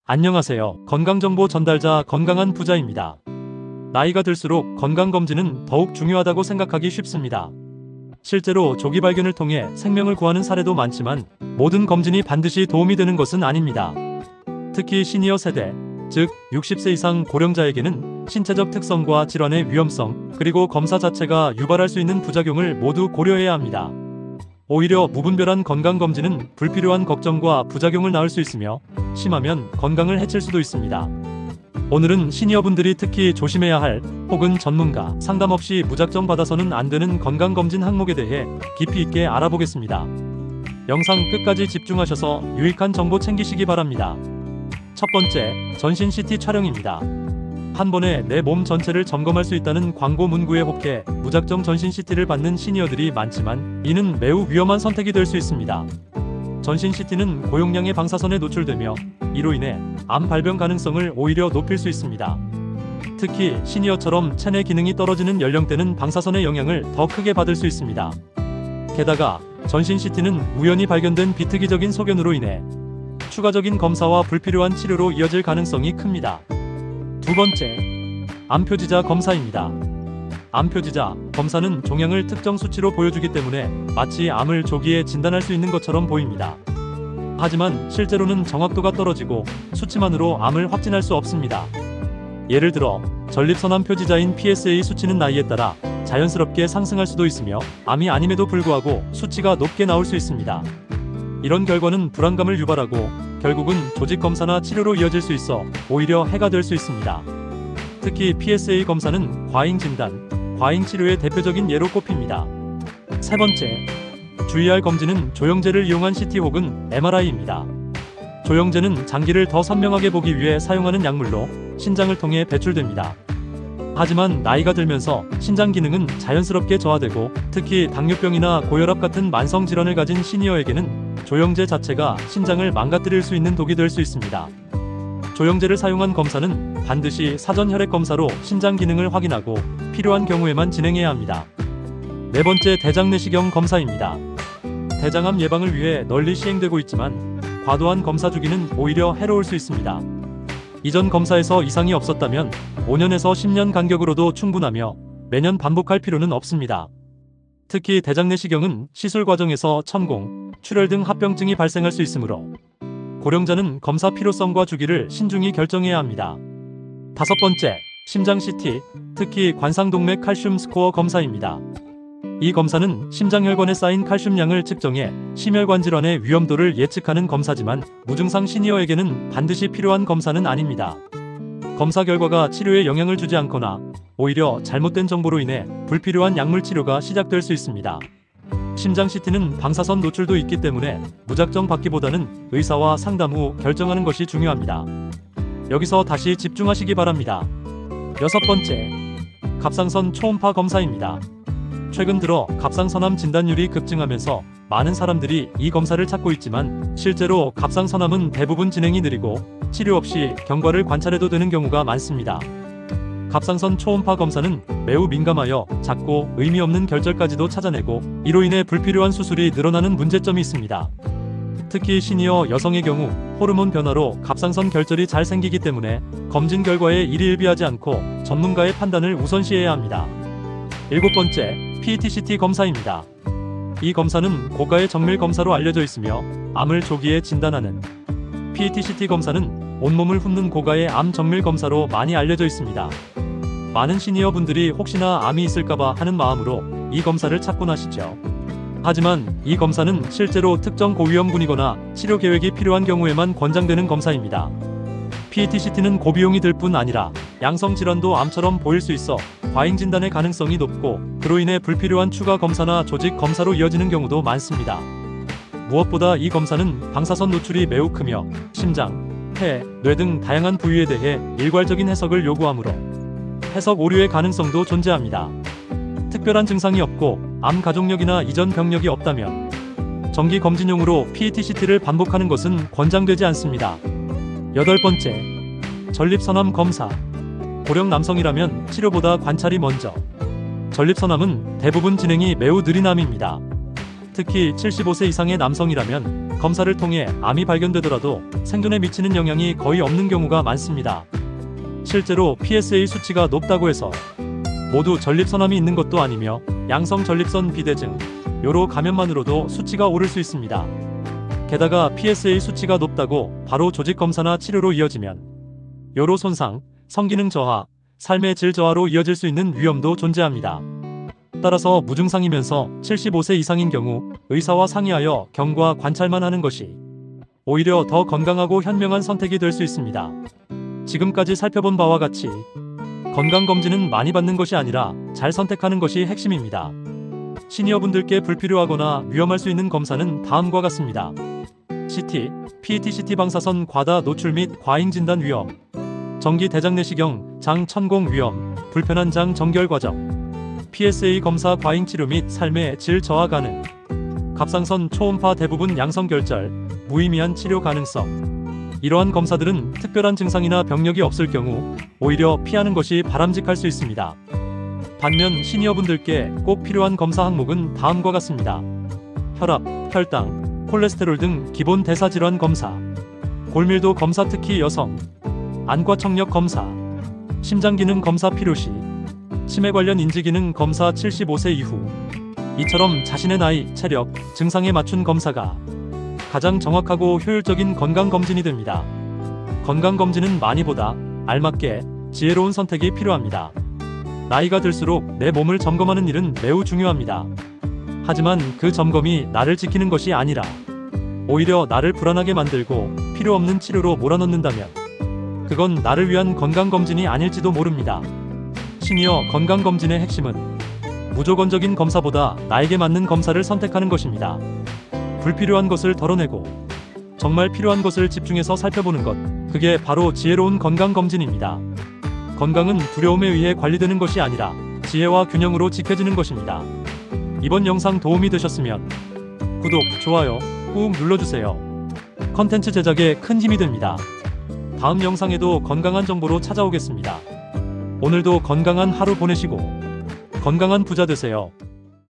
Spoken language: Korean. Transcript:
안녕하세요. 건강정보 전달자 건강한 부자입니다. 나이가 들수록 건강검진은 더욱 중요하다고 생각하기 쉽습니다. 실제로 조기 발견을 통해 생명을 구하는 사례도 많지만 모든 검진이 반드시 도움이 되는 것은 아닙니다. 특히 시니어 세대, 즉 60세 이상 고령자에게는 신체적 특성과 질환의 위험성, 그리고 검사 자체가 유발할 수 있는 부작용을 모두 고려해야 합니다. 오히려 무분별한 건강검진은 불필요한 걱정과 부작용을 낳을 수 있으며 심하면 건강을 해칠 수도 있습니다. 오늘은 시니어분들이 특히 조심해야 할 혹은 전문가 상담 없이 무작정 받아서는 안 되는 건강검진 항목에 대해 깊이 있게 알아보겠습니다. 영상 끝까지 집중하셔서 유익한 정보 챙기시기 바랍니다. 첫 번째, 전신 CT 촬영입니다. 한 번에 내 몸 전체를 점검할 수 있다는 광고 문구에 혹해 무작정 전신 CT를 받는 시니어들이 많지만 이는 매우 위험한 선택이 될 수 있습니다. 전신 CT는 고용량의 방사선에 노출되며 이로 인해 암 발병 가능성을 오히려 높일 수 있습니다. 특히 시니어처럼 체내 기능이 떨어지는 연령대는 방사선의 영향을 더 크게 받을 수 있습니다. 게다가 전신 CT는 우연히 발견된 비특이적인 소견으로 인해 추가적인 검사와 불필요한 치료로 이어질 가능성이 큽니다. 두 번째, 암표지자 검사입니다. 암표지자 검사는 종양을 특정 수치로 보여주기 때문에 마치 암을 조기에 진단할 수 있는 것처럼 보입니다. 하지만 실제로는 정확도가 떨어지고 수치만으로 암을 확진할 수 없습니다. 예를 들어 전립선암 표지자인 PSA 수치는 나이에 따라 자연스럽게 상승할 수도 있으며 암이 아님에도 불구하고 수치가 높게 나올 수 있습니다. 이런 결과는 불안감을 유발하고 결국은 조직 검사나 치료로 이어질 수 있어 오히려 해가 될 수 있습니다. 특히 PSA 검사는 과잉 진단, 과잉 치료의 대표적인 예로 꼽힙니다. 세 번째, 주의할 검진은 조영제를 이용한 CT 혹은 MRI입니다. 조영제는 장기를 더 선명하게 보기 위해 사용하는 약물로 신장을 통해 배출됩니다. 하지만 나이가 들면서 신장 기능은 자연스럽게 저하되고 특히 당뇨병이나 고혈압 같은 만성 질환을 가진 시니어에게는 조영제 자체가 신장을 망가뜨릴 수 있는 독이 될 수 있습니다. 조영제를 사용한 검사는 반드시 사전 혈액 검사로 신장 기능을 확인하고 필요한 경우에만 진행해야 합니다. 네 번째, 대장 내시경 검사입니다. 대장암 예방을 위해 널리 시행되고 있지만 과도한 검사 주기는 오히려 해로울 수 있습니다. 이전 검사에서 이상이 없었다면 5년에서 10년 간격으로도 충분하며 매년 반복할 필요는 없습니다. 특히 대장 내시경은 시술 과정에서 천공, 출혈 등 합병증이 발생할 수 있으므로 고령자는 검사 필요성과 주기를 신중히 결정해야 합니다. 다섯 번째, 심장 CT, 특히 관상동맥 칼슘 스코어 검사입니다. 이 검사는 심장혈관에 쌓인 칼슘량을 측정해 심혈관 질환의 위험도를 예측하는 검사지만 무증상 시니어에게는 반드시 필요한 검사는 아닙니다. 검사 결과가 치료에 영향을 주지 않거나 오히려 잘못된 정보로 인해 불필요한 약물 치료가 시작될 수 있습니다. 심장 CT는 방사선 노출도 있기 때문에 무작정 받기보다는 의사와 상담 후 결정하는 것이 중요합니다. 여기서 다시 집중하시기 바랍니다. 여섯 번째, 갑상선 초음파 검사입니다. 최근 들어 갑상선암 진단율이 급증하면서 많은 사람들이 이 검사를 찾고 있지만 실제로 갑상선암은 대부분 진행이 느리고 치료 없이 경과를 관찰해도 되는 경우가 많습니다. 갑상선 초음파 검사는 매우 민감하여 작고 의미 없는 결절까지도 찾아내고 이로 인해 불필요한 수술이 늘어나는 문제점이 있습니다. 특히 시니어 여성의 경우 호르몬 변화로 갑상선 결절이 잘 생기기 때문에 검진 결과에 일희일비하지 않고 전문가의 판단을 우선시해야 합니다. 일곱 번째, PET-CT 검사입니다. 이 검사는 고가의 정밀 검사로 알려져 있으며 암을 조기에 진단하는 PET-CT 검사는 온몸을 훑는 고가의 암 정밀 검사로 많이 알려져 있습니다. 많은 시니어 분들이 혹시나 암이 있을까봐 하는 마음으로 이 검사를 찾곤 하시죠. 하지만 이 검사는 실제로 특정 고위험군이거나 치료 계획이 필요한 경우에만 권장되는 검사입니다. PET-CT는 고비용이 들 뿐 아니라 양성 질환도 암처럼 보일 수 있어 과잉 진단의 가능성이 높고 그로 인해 불필요한 추가 검사나 조직 검사로 이어지는 경우도 많습니다. 무엇보다 이 검사는 방사선 노출이 매우 크며 심장, 폐, 뇌 등 다양한 부위에 대해 일괄적인 해석을 요구하므로 해석 오류의 가능성도 존재합니다. 특별한 증상이 없고 암 가족력이나 이전 병력이 없다면 정기 검진용으로 PET-CT를 반복하는 것은 권장되지 않습니다. 여덟 번째, 전립선암 검사. 고령 남성이라면 치료보다 관찰이 먼저. 전립선암은 대부분 진행이 매우 느린 암입니다. 특히 75세 이상의 남성이라면 검사를 통해 암이 발견되더라도 생존에 미치는 영향이 거의 없는 경우가 많습니다. 실제로 PSA 수치가 높다고 해서 모두 전립선암이 있는 것도 아니며 양성 전립선 비대증, 요로 감염만으로도 수치가 오를 수 있습니다. 게다가 PSA 수치가 높다고 바로 조직 검사나 치료로 이어지면 요로 손상, 성기능 저하, 삶의 질 저하로 이어질 수 있는 위험도 존재합니다. 따라서 무증상이면서 75세 이상인 경우 의사와 상의하여 경과 관찰만 하는 것이 오히려 더 건강하고 현명한 선택이 될 수 있습니다. 지금까지 살펴본 바와 같이 건강검진은 많이 받는 것이 아니라 잘 선택하는 것이 핵심입니다. 시니어분들께 불필요하거나 위험할 수 있는 검사는 다음과 같습니다. CT, PET-CT 방사선 과다 노출 및 과잉 진단 위험, 정기 대장내시경, 장 천공 위험, 불편한 장 정결 과정, PSA 검사 과잉 치료 및 삶의 질 저하 가능, 갑상선 초음파 대부분 양성결절, 무의미한 치료 가능성. 이러한 검사들은 특별한 증상이나 병력이 없을 경우 오히려 피하는 것이 바람직할 수 있습니다. 반면 시니어분들께 꼭 필요한 검사 항목은 다음과 같습니다. 혈압, 혈당, 콜레스테롤 등 기본 대사질환 검사, 골밀도 검사 특히 여성, 안과 청력 검사, 심장기능 검사 필요시, 치매 관련 인지기능 검사 75세 이후. 이처럼 자신의 나이, 체력, 증상에 맞춘 검사가 가장 정확하고 효율적인 건강검진이 됩니다. 건강검진은 많이보다 알맞게 지혜로운 선택이 필요합니다. 나이가 들수록 내 몸을 점검하는 일은 매우 중요합니다. 하지만 그 점검이 나를 지키는 것이 아니라 오히려 나를 불안하게 만들고 필요 없는 치료로 몰아넣는다면 그건 나를 위한 건강검진이 아닐지도 모릅니다. 시니어 건강검진의 핵심은 무조건적인 검사보다 나에게 맞는 검사를 선택하는 것입니다. 불필요한 것을 덜어내고 정말 필요한 것을 집중해서 살펴보는 것, 그게 바로 지혜로운 건강검진입니다. 건강은 두려움에 의해 관리되는 것이 아니라 지혜와 균형으로 지켜지는 것입니다. 이번 영상 도움이 되셨으면 구독, 좋아요 꾹 눌러주세요. 컨텐츠 제작에 큰 힘이 됩니다. 다음 영상에도 건강한 정보로 찾아오겠습니다. 오늘도 건강한 하루 보내시고 건강한 부자 되세요.